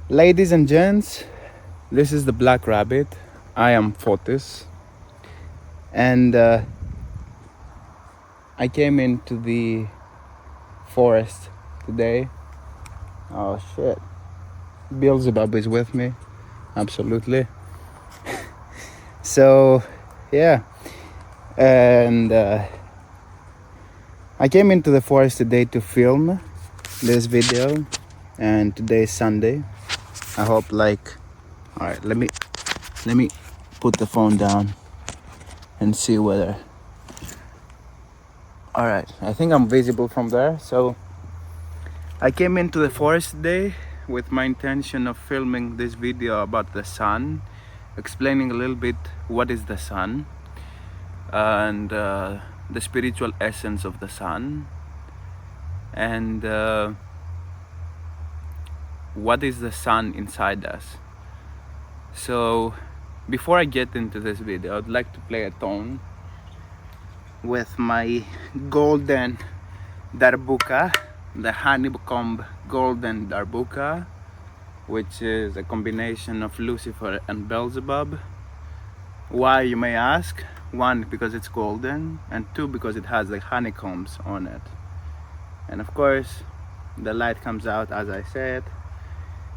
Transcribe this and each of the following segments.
Ladies and gents, this is the Black Rabbit. I am Fotis, and I came into the forest today. Oh shit. Beelzebub is with me, absolutely. So, yeah. And I came into the forest today to film this video, and today is Sunday. I hope alright, let me put the phone down and see whether alright, I think I'm visible from there. So I came into the forest today with my intention of filming this video about the sun, explaining a little bit what is the sun and the spiritual essence of the sun, and what is the sun inside us. So before I get into this video, I'd like to play a tone with my golden darbuka, the honeycomb golden darbuka, which is a combination of Lucifer and Beelzebub. Why, you may ask? One, because it's golden, and two, because it has the honeycombs on it. And of course, the light comes out, as I said,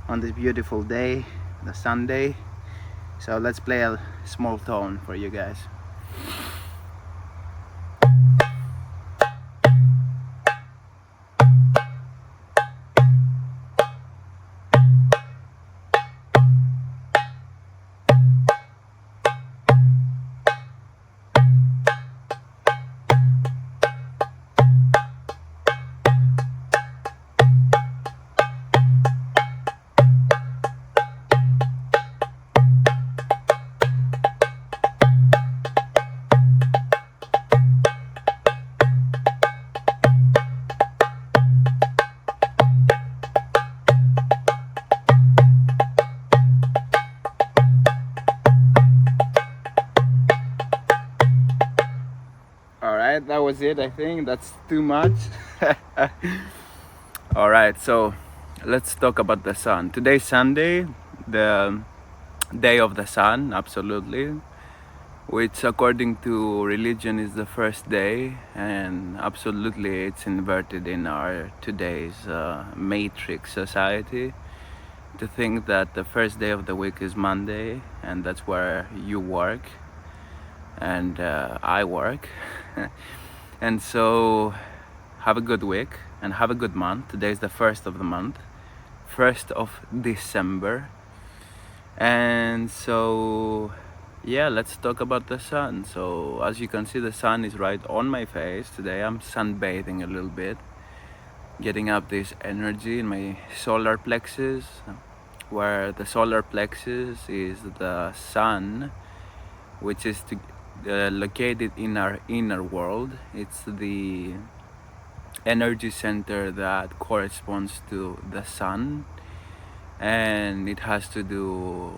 on this beautiful day, the Sunday. So let's play a small tone for you guys. Alright, that was it. I think that's too much. Alright, so let's talk about the sun. Today's Sunday, the day of the sun, absolutely, which according to religion is the first day, and absolutely it's inverted in our today's matrix society to think that the first day of the week is Monday, and that's where you work and I work. And so have a good week and have a good month. Today is the first of the month, 1st of December. And so yeah, let's talk about the sun. So as you can see, the sun is right on my face today. I'm sunbathing a little bit, getting up this energy in my solar plexus, where the solar plexus is the sun, which is located in our inner world. It's the energy center that corresponds to the sun, and it has to do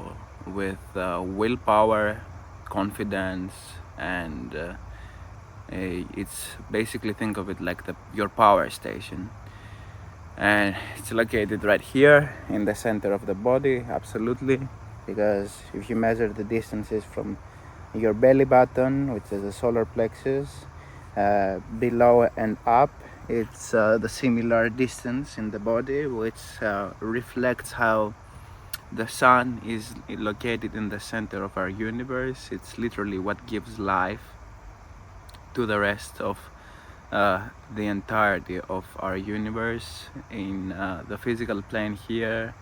with willpower, confidence, and it's basically, think of it like your power station. And it's located right here in the center of the body, absolutely, because if you measure the distances from your belly button, which is the solar plexus, below and up, it's the similar distance in the body, which reflects how the sun is located in the center of our universe. It's literally what gives life to the rest of the entirety of our universe in the physical plane here.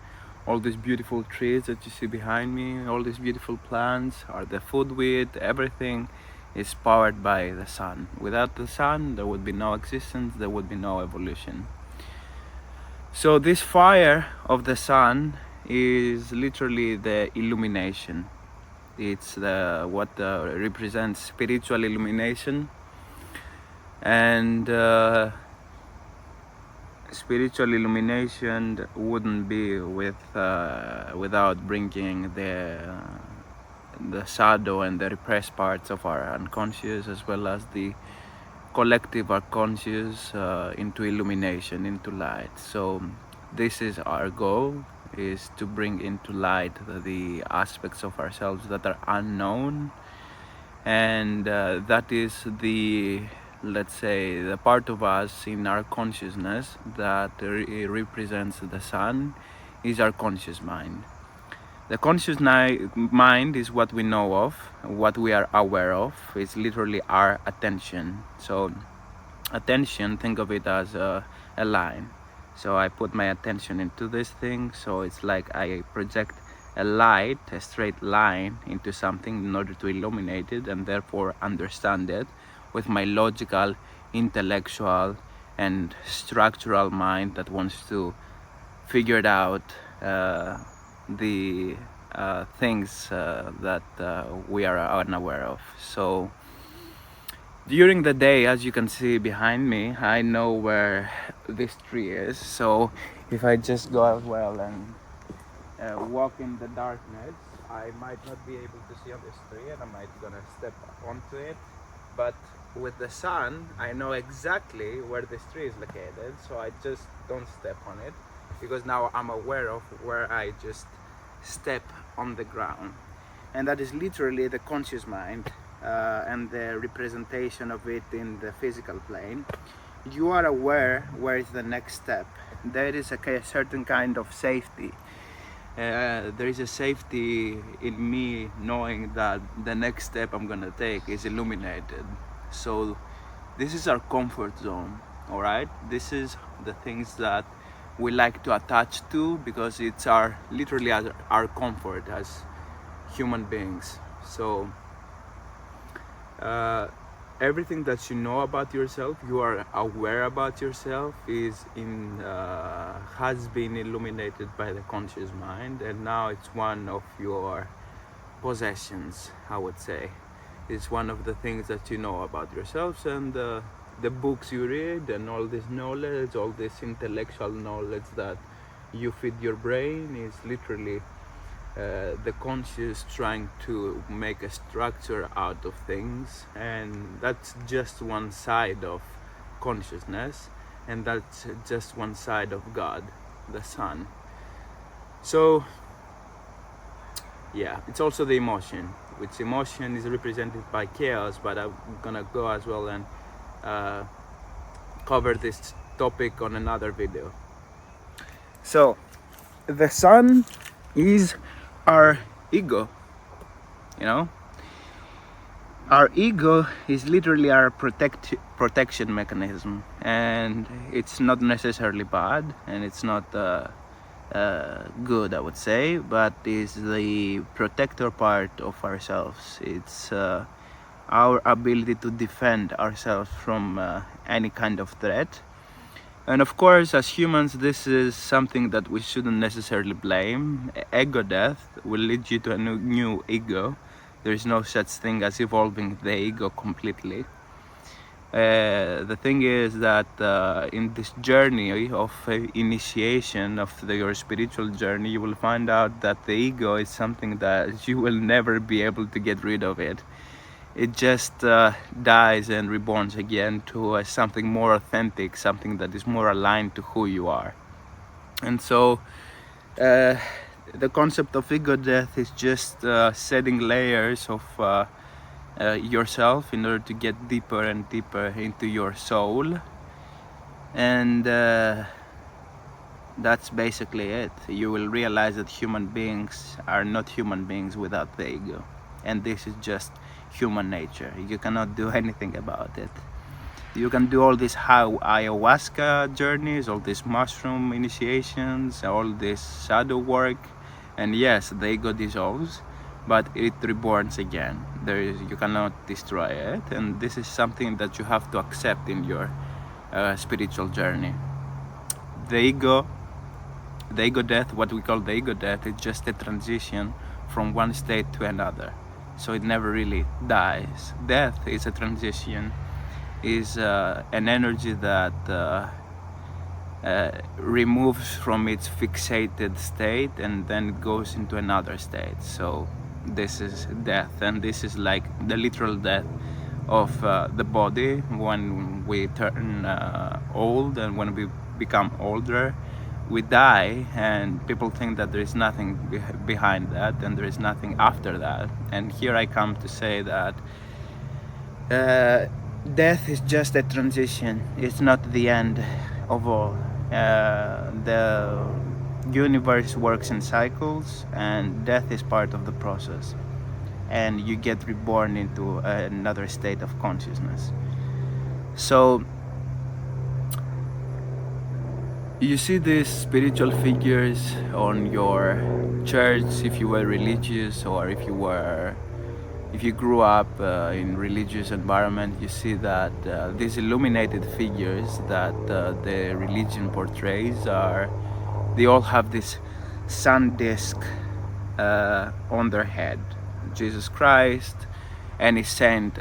All these beautiful trees that you see behind me, all these beautiful plants, are the food we eat. Everything is powered by the sun. Without the sun, there would be no existence, there would be no evolution. So this fire of the sun is literally the illumination. It's what represents spiritual illumination. And spiritual illumination wouldn't be without bringing the shadow and the repressed parts of our unconscious, as well as the collective unconscious, into illumination, into light. So this is our goal, is to bring into light the aspects of ourselves that are unknown, and that is the, let's say, the part of us in our consciousness that represents the sun is our conscious mind. The conscious mind is what we know of, what we are aware of. It's literally our attention. So attention, think of it as a line. So I put my attention into this thing, so it's like I project a light, a straight line into something in order to illuminate it and therefore understand it with my logical, intellectual and structural mind that wants to figure it out, the things that we are unaware of. So during the day, as you can see behind me, I know where this tree is. So if I just go as well and walk in the darkness, I might not be able to see on this tree and I might gonna step onto it. But with the sun, I know exactly where this tree is located, so I just don't step on it, because now I'm aware of where I just step on the ground. And that is literally the conscious mind, and the representation of it in the physical plane. You are aware where is the next step. There is a certain kind of safety. There is a safety in me knowing that the next step I'm gonna take is illuminated. So this is our comfort zone, all right? This is the things that we like to attach to because it's our literally our comfort as human beings. So everything that you know about yourself, you are aware about yourself, is has been illuminated by the conscious mind, and now it's one of your possessions, I would say. It's one of the things that you know about yourselves, and the books you read and all this knowledge, all this intellectual knowledge that you feed your brain is literally the conscious trying to make a structure out of things, and that's just one side of consciousness, and that's just one side of God, the sun. So yeah, it's also the emotion, which emotion is represented by chaos, but I'm gonna go as well and cover this topic on another video. So the sun is our ego, you know. Our ego is literally our protection mechanism, and it's not necessarily bad, and it's not good, I would say, but is the protector part of ourselves. It's our ability to defend ourselves from any kind of threat. And of course, as humans, this is something that we shouldn't necessarily blame. Ego death will lead you to a new ego. There is no such thing as evolving the ego completely. The thing is that in this journey of initiation of your spiritual journey, you will find out that the ego is something that you will never be able to get rid of it. It just dies and reborns again to something more authentic, something that is more aligned to who you are. And so the concept of ego death is just shedding layers of yourself in order to get deeper and deeper into your soul. And that's basically it. You will realize that human beings are not human beings without the ego. And this is just human nature. You cannot do anything about it. You can do all these ayahuasca journeys, all these mushroom initiations, all this shadow work, and yes, the ego dissolves, but it reborns again. You cannot destroy it, and this is something that you have to accept in your spiritual journey. The ego death, what we call the ego death, is just a transition from one state to another. So it never really dies. Death is a transition, is an energy that removes from its fixated state and then it goes into another state. So this is death, and this is like the literal death of the body when we turn old and when we become older. we die, and people think that there is nothing behind that, and there is nothing after that. And here I come to say that death is just a transition. It's not the end of all. The universe works in cycles, and death is part of the process. And you get reborn into another state of consciousness. So you see these spiritual figures on your church, if you were religious, or if you grew up in religious environment. You see that these illuminated figures that the religion portrays they all have this sun disk on their head. Jesus Christ, any saint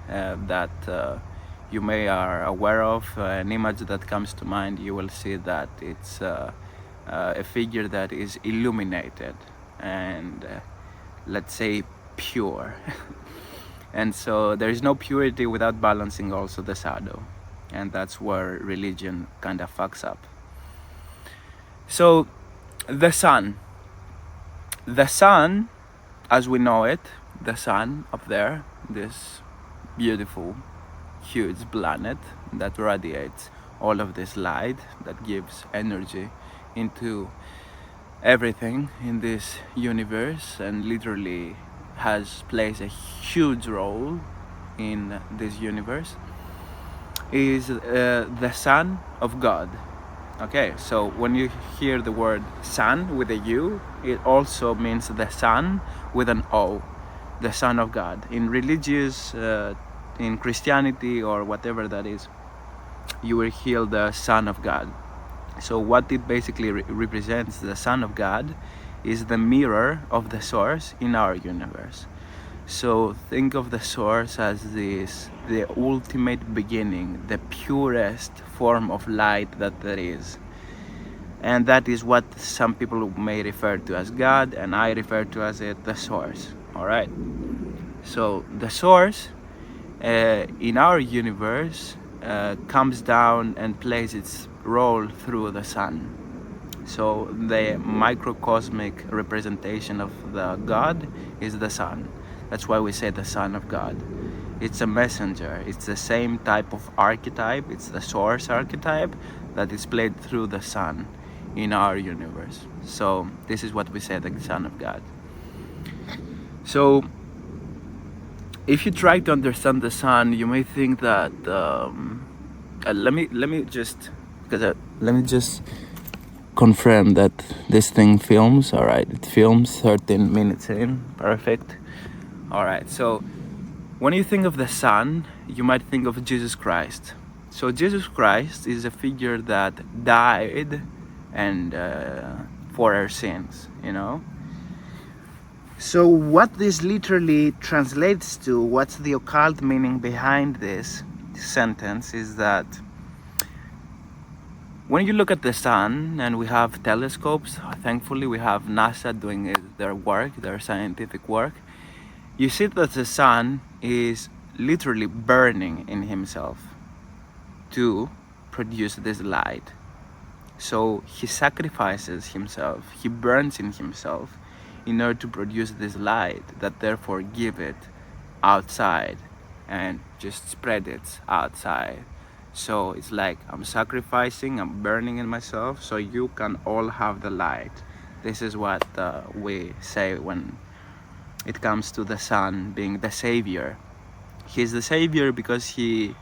that you may are aware of, an image that comes to mind, you will see that it's a figure that is illuminated and let's say pure. And so there is no purity without balancing also the shadow, and that's where religion kind of fucks up. So the sun as we know it, the sun up there, this beautiful huge planet that radiates all of this light, that gives energy into everything in this universe, and literally plays a huge role in this universe, is the Son of God. Okay, so when you hear the word Son with a U, it also means the Son with an O, the Son of God. In religious, in Christianity or whatever that is, you will hear the Son of God. So what it basically represents, the Son of God, is the mirror of the source in our universe. So think of the source as the ultimate beginning, the purest form of light that there is. And that is what some people may refer to as God, and I refer to as the source. All right. So the source in our universe comes down and plays its role through the sun. So the microcosmic representation of the God is the sun. That's why we say the Son of God. It's a messenger. It's the same type of archetype. It's the source archetype that is played through the sun in our universe. So this is what we say, the Son of God. So if you try to understand the sun, you may think that let me just confirm that this thing films. All right, it films 13 minutes in. Perfect. All right, so when you think of the sun, you might think of Jesus Christ. So Jesus Christ is a figure that died and for our sins, you know. So what this literally translates to, what's the occult meaning behind this sentence, is that when you look at the sun, and we have telescopes, thankfully we have NASA doing their work, their scientific work, you see that the sun is literally burning in himself to produce this light. So he sacrifices himself, he burns in himself in order to produce this light that therefore give it outside and just spread it outside. So it's like I'm sacrificing, I'm burning in myself so you can all have the light. This is what we say when it comes to the sun being the savior. He's the savior because he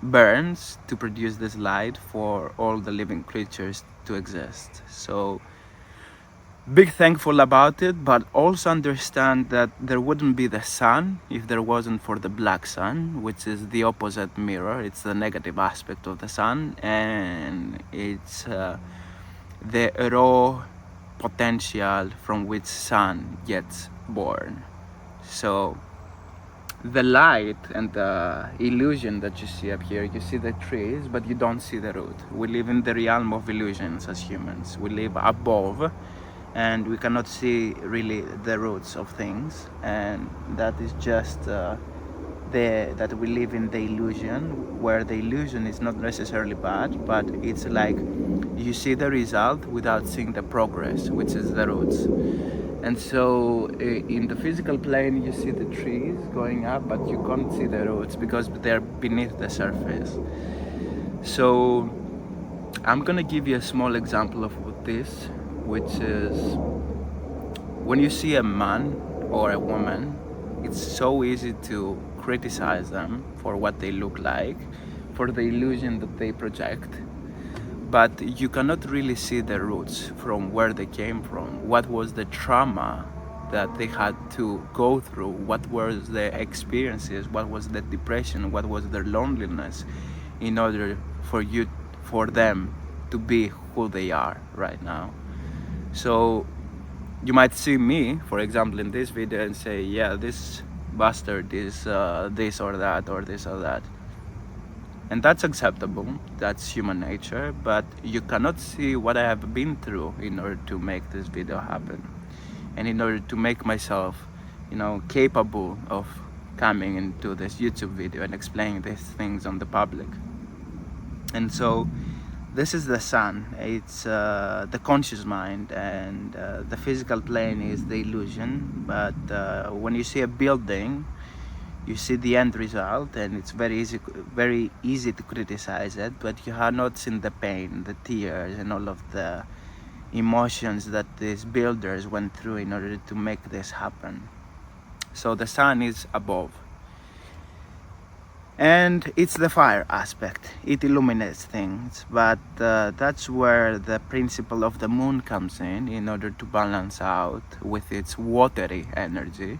burns to produce this light for all the living creatures to exist. So big thankful about it, but also understand that there wouldn't be the sun if there wasn't for the black sun, which is the opposite mirror. It's the negative aspect of the sun, and it's the raw potential from which sun gets born. So the light and the illusion that you see up here, you see the trees, but you don't see the root. We live in the realm of illusions as humans. We live above, and we cannot see really the roots of things, and that is just that we live in the illusion, where the illusion is not necessarily bad, but it's like you see the result without seeing the progress, which is the roots. And so in the physical plane you see the trees going up, but you can't see the roots because they're beneath the surface. So I'm gonna give you a small example of this, which is when you see a man or a woman, it's so easy to criticize them for what they look like, for the illusion that they project, but you cannot really see the roots from where they came from. What was the trauma that they had to go through? What was the experiences? What was the depression? What was their loneliness in order for them to be who they are right now? So you might see me, for example, in this video and say, yeah, this bastard is this or that or this or that. And that's acceptable, that's human nature, but you cannot see what I have been through in order to make this video happen. And in order to make myself, capable of coming into this YouTube video and explaining these things on the public. And so this is the sun, it's the conscious mind, and the physical plane is the illusion. But when you see a building, you see the end result, and it's very easy to criticize it, but you have not seen the pain, the tears, and all of the emotions that these builders went through in order to make this happen. So the sun is above, and it's the fire aspect. It illuminates things, but that's where the principle of the moon comes in order to balance out with its watery energy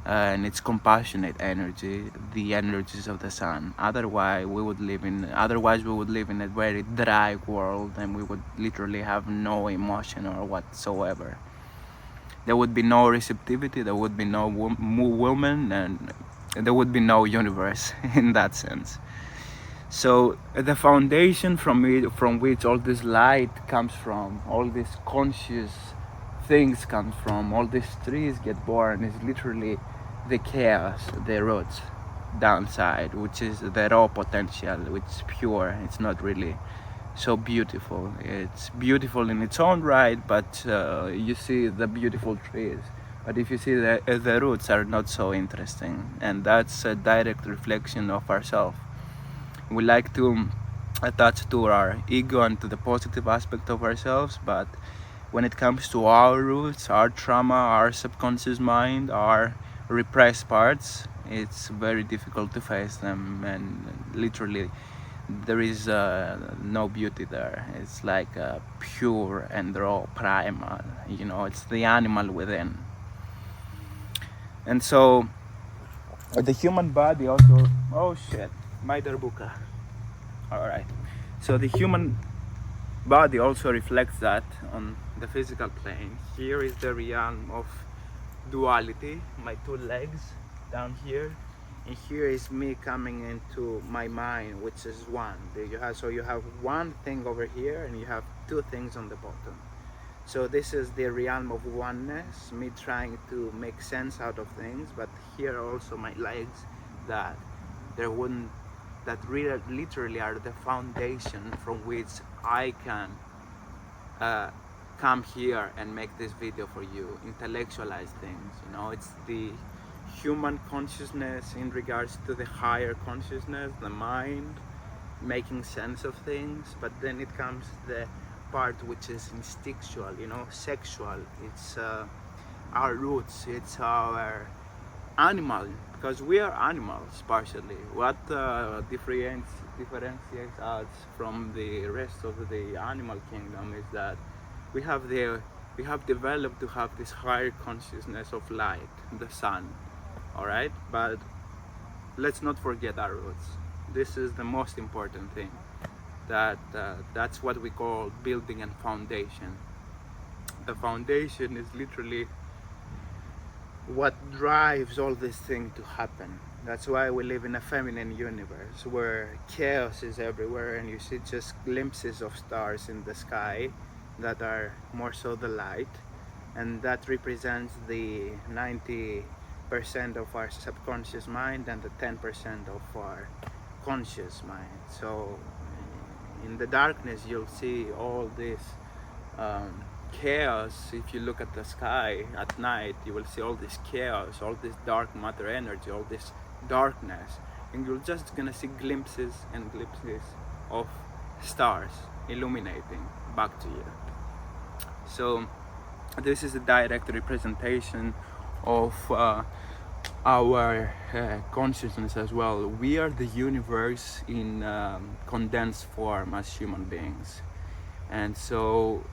and its compassionate energy, the energies of the sun. Otherwise we would live in a very dry world, and we would literally have no emotion or whatsoever. There would be no receptivity, there would be no woman, and there would be no universe in that sense. So the foundation from which all this light comes from, all these conscious things come from, all these trees get born, is literally the chaos, the roots downside, which is the raw potential, which is pure. It's not really so beautiful. It's beautiful in its own right, but you see the beautiful trees, but if you see the roots are not so interesting. And that's a direct reflection of ourselves. We like to attach to our ego and to the positive aspect of ourselves, but when it comes to our roots, our trauma, our subconscious mind, our repressed parts, it's very difficult to face them, and literally there is no beauty there. It's like pure and raw, primal, it's the animal within. And so the human body also, oh shit, my darbuka. All right, so the human body also reflects that on the physical plane. Here is the realm of duality, my two legs down here, and here is me coming into my mind, which is one. So you have one thing over here and you have two things on the bottom. So this is the realm of oneness, me trying to make sense out of things. But here are also my legs that really literally are the foundation from which I can come here and make this video for you, intellectualize things. It's the human consciousness in regards to the higher consciousness, the mind, making sense of things. But then it comes the part which is instinctual, sexual. It's our roots, it's our animal, because we are animals partially. What differentiates us from the rest of the animal kingdom is that we have developed to have this higher consciousness of light, the sun. All right, but let's not forget our roots. This is the most important thing. That's what we call building and foundation. The foundation is literally what drives all this thing to happen. That's why we live in a feminine universe where chaos is everywhere, and you see just glimpses of stars in the sky that are more so the light, and that represents the 99% of our subconscious mind and the 10% of our conscious mind. So in the darkness you'll see all this chaos. If you look at the sky at night, you will see all this chaos, all this dark matter energy, all this darkness, and you're just gonna see glimpses and glimpses of stars illuminating back to you. So this is a direct representation of our consciousness as well. We are the universe in condensed form as human beings, and so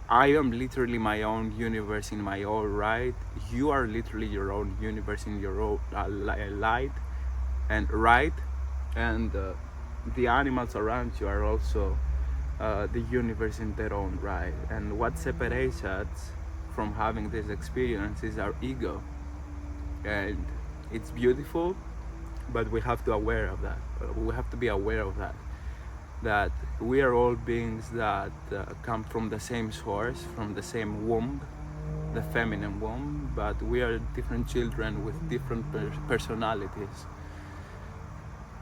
I am literally my own universe in my own right. You are literally your own universe in your own light and right, and the animals around you are also the universe in their own right. And what separates us from having this experience is our ego, and it's beautiful, but we have to aware of that. We have to be aware of that we are all beings that come from the same source, from the same womb, the feminine womb, but we are different children with different personalities.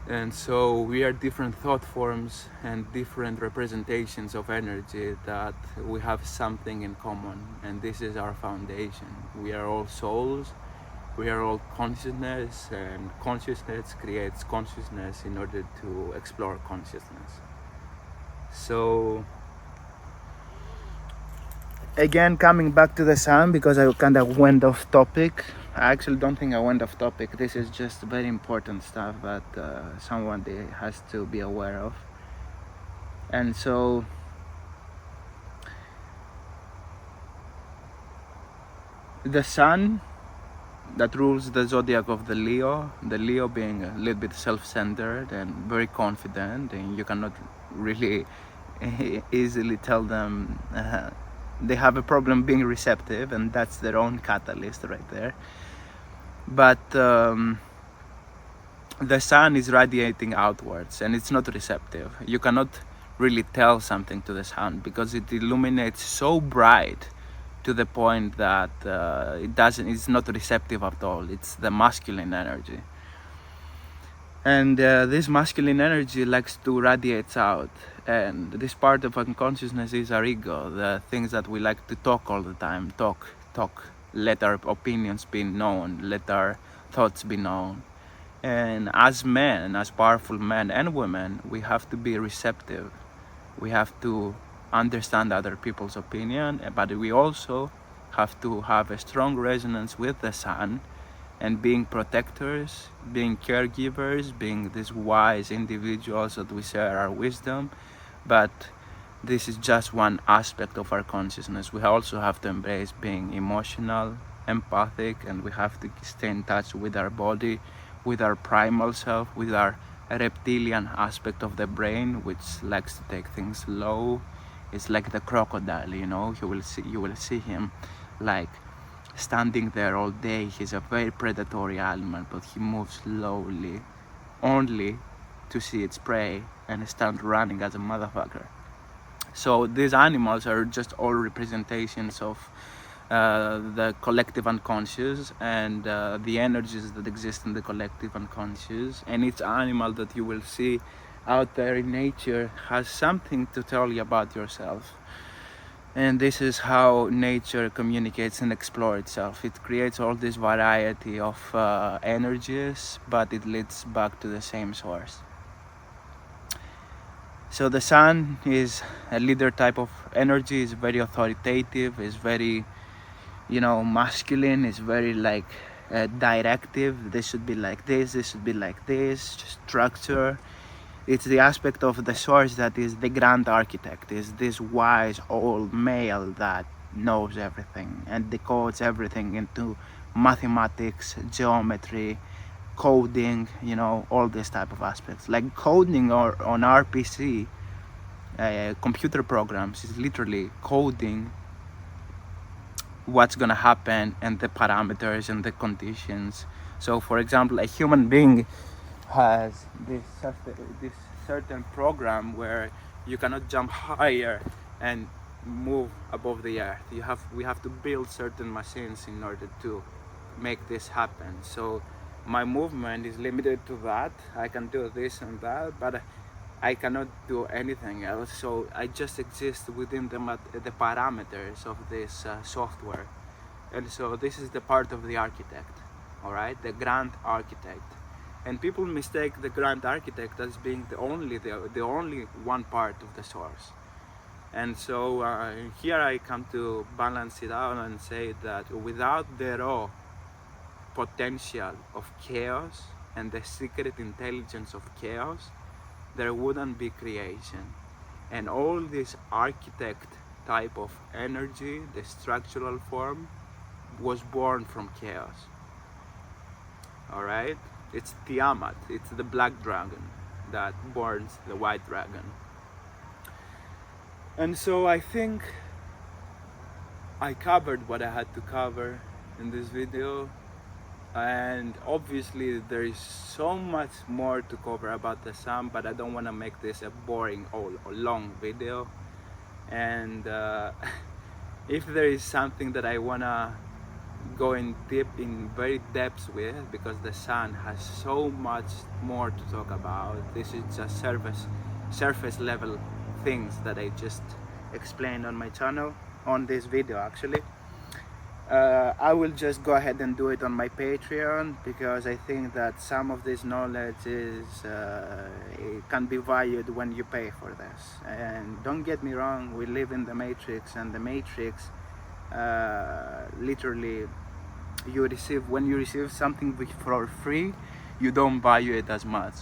And so we are different thought forms and different representations of energy that we have something in common, and this is our foundation. We are all souls, we are all consciousness, and consciousness creates consciousness in order to explore consciousness. So again, coming back to the sun, because I kind of went off topic. I actually don't think I went off topic. This is just very important stuff that someone has to be aware of. And so the sun that rules the zodiac of the Leo being a little bit self-centered and very confident, and you cannot really easily tell them they have a problem being receptive, and that's their own catalyst right there. But the sun is radiating outwards and it's not receptive. You cannot really tell something to the sun because it illuminates so bright to the point that it's not receptive at all. It's the masculine energy, and this masculine energy likes to radiate out, and this part of unconsciousness is our ego, the things that we like to talk all the time. Talk, let our opinions be known, let our thoughts be known. And as men, as powerful men and women, we have to be receptive. We have to understand other people's opinion, but we also have to have a strong resonance with the sun and being protectors, being caregivers, being these wise individuals that we share our wisdom. But this is just one aspect of our consciousness. We also have to embrace being emotional, empathic, and we have to stay in touch with our body, with our primal self, with our reptilian aspect of the brain, which likes to take things slow. It's like the crocodile, you know. You will see him like standing there all day. He's a very predatory animal, but he moves slowly, only to see its prey and start running as a motherfucker. So these animals are just all representations of the collective unconscious and the energies that exist in the collective unconscious. And each animal that you will see out there in nature has something to tell you about yourself. And this is how nature communicates and explores itself. It creates all this variety of energies, but it leads back to the same source. So the sun is a leader type of energy, is very authoritative, is very, masculine, is very like directive. This should be like this should be like this, structure. It's the aspect of the source that is the grand architect, is this wise old male that knows everything and decodes everything into mathematics, geometry, coding, all these type of aspects. Like coding or on RPC, computer programs, is literally coding what's gonna happen and the parameters and the conditions. So for example, a human being has this certain program where you cannot jump higher and move above the earth. We have to build certain machines in order to make this happen. So my movement is limited to that. I can do this and that, but I cannot do anything else. So I just exist within the parameters of this software. And so this is the part of the architect, all right, the grand architect. And people mistake the grand architect as being the only one part of the source. And so here I come to balance it out and say that without the raw potential of chaos and the secret intelligence of chaos, there wouldn't be creation. And all this architect type of energy, the structural form, was born from chaos. All right, it's Tiamat, it's the black dragon that burns the white dragon. And so I think I covered what I had to cover in this video, and obviously there is so much more to cover about the sun, but I don't want to make this a boring or long video. And if there is something that I want to go in very depths with, because the sun has so much more to talk about, this is just surface level things that I just explained on my channel, on this video actually. I will just go ahead and do it on my Patreon, because I think that some of this knowledge is it can be valued when you pay for this. And don't get me wrong, we live in the Matrix, and the Matrix literally when you receive something for free, you don't value it as much.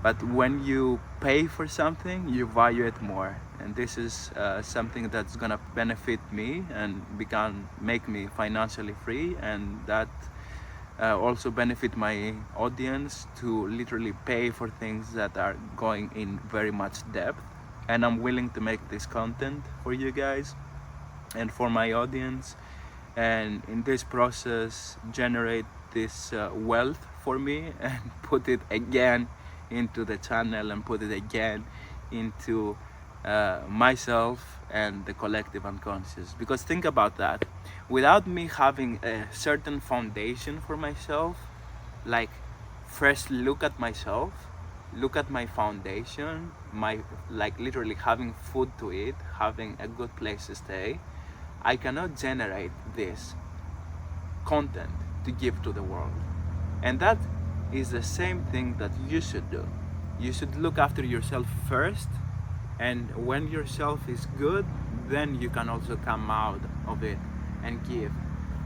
But when you pay for something, you value it more. And this is something that's gonna benefit me and make me financially free, and that also benefit my audience to literally pay for things that are going in very much depth. And I'm willing to make this content for you guys and for my audience, and in this process generate this wealth for me and put it again into the channel and put it again into myself and the collective unconscious. Because think about that, without me having a certain foundation for myself, like first look at myself, look at my foundation, like literally having food to eat, having a good place to stay, I cannot generate this content to give to the world. And that is the same thing that you should do. You should look after yourself first, and when yourself is good, then you can also come out of it and give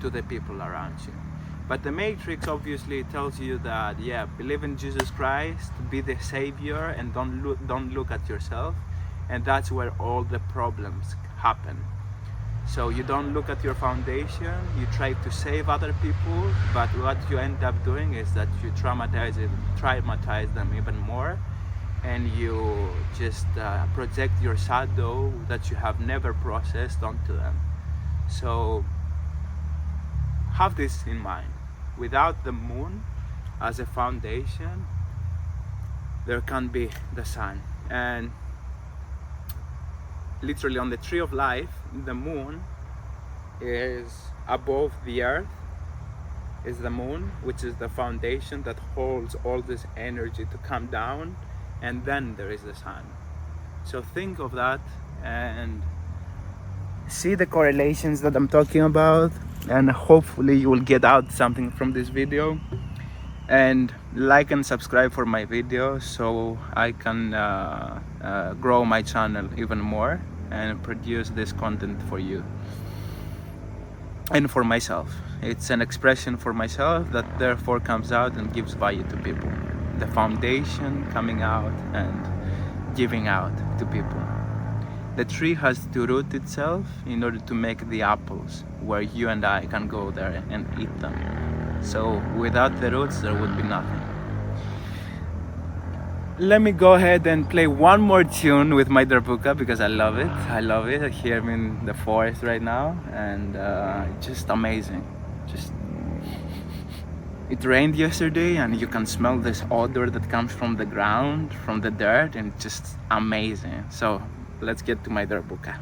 to the people around you. But the Matrix obviously tells you that, yeah, believe in Jesus Christ, be the savior, and don't look at yourself. And that's where all the problems happen. So you don't look at your foundation, you try to save other people, but what you end up doing is that you traumatize them even more, and you just project your shadow that you have never processed onto them. So have this in mind. Without the moon as a foundation, there can be the sun. And literally on the tree of life, the moon is above the earth, is the moon, which is the foundation that holds all this energy to come down, and then there is the sun. So think of that and see the correlations that I'm talking about, and hopefully you will get out something from this video. And like and subscribe for my videos so I can grow my channel even more and produce this content for you and for myself. It's an expression for myself that therefore comes out and gives value to people. The foundation coming out and giving out to people. The tree has to root itself in order to make the apples where you and I can go there and eat them. So without the roots, there would be nothing. Let me go ahead and play one more tune with my darbuka because I love it. I love it. Here I'm in the forest right now, and just amazing. It rained yesterday, and you can smell this odor that comes from the ground, from the dirt, and it's just amazing. So let's get to my darbuka.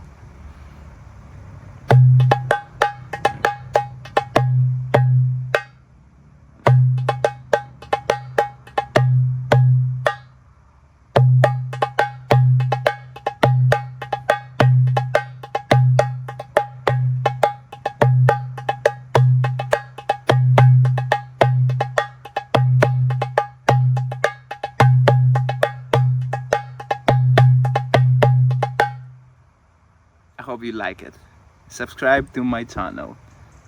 hope you like it. Subscribe to my channel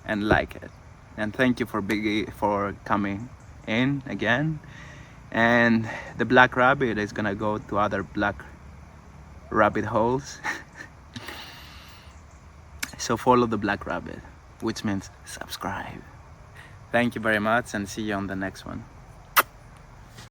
and like it. And thank you for Biggie for coming in again. And the black rabbit is gonna go to other black rabbit holes. So follow the black rabbit, which means subscribe. Thank you very much and see you on the next one.